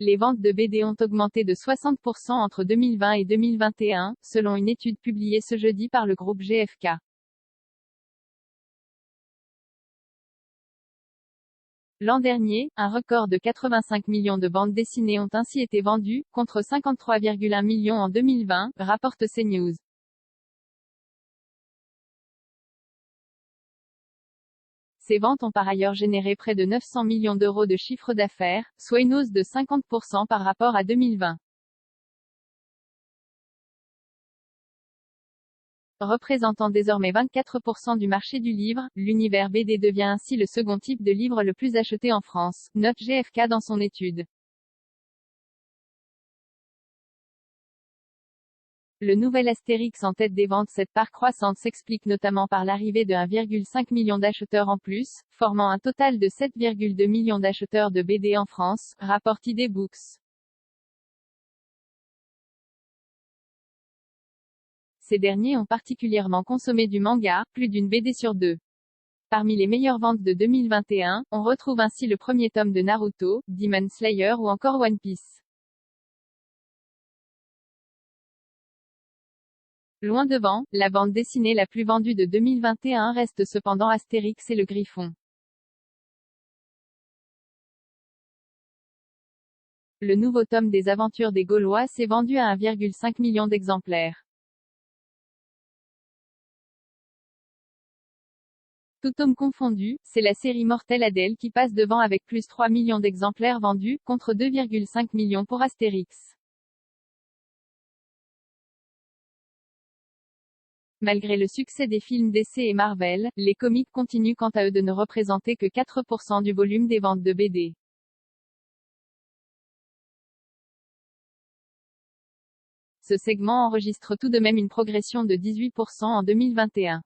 Les ventes de BD ont augmenté de 60% entre 2020 et 2021, selon une étude publiée ce jeudi par le groupe GfK. L'an dernier, un record de 85 millions de bandes dessinées ont ainsi été vendues, contre 53,1 millions en 2020, rapporte CNews. Ces ventes ont par ailleurs généré près de 900 millions d'euros de chiffre d'affaires, soit une hausse de 50% par rapport à 2020. Représentant désormais 24% du marché du livre, l'univers BD devient ainsi le second type de livre le plus acheté en France, note GfK dans son étude. Le nouvel Astérix en tête des ventes. Cette part croissante s'explique notamment par l'arrivée de 1,5 million d'acheteurs en plus, formant un total de 7,2 millions d'acheteurs de BD en France, rapporte ID Books. Ces derniers ont particulièrement consommé du manga, plus d'une BD sur deux. Parmi les meilleures ventes de 2021, on retrouve ainsi le premier tome de Naruto, Demon Slayer ou encore One Piece. Loin devant, la bande dessinée la plus vendue de 2021 reste cependant Astérix et le Griffon. Le nouveau tome des aventures des Gaulois s'est vendu à 1,5 million d'exemplaires. Tout tome confondu, c'est la série Mortelle Adèle qui passe devant avec plus 3 millions d'exemplaires vendus, contre 2,5 millions pour Astérix. Malgré le succès des films DC et Marvel, les comics continuent quant à eux de ne représenter que 4% du volume des ventes de BD. Ce segment enregistre tout de même une progression de 18% en 2021.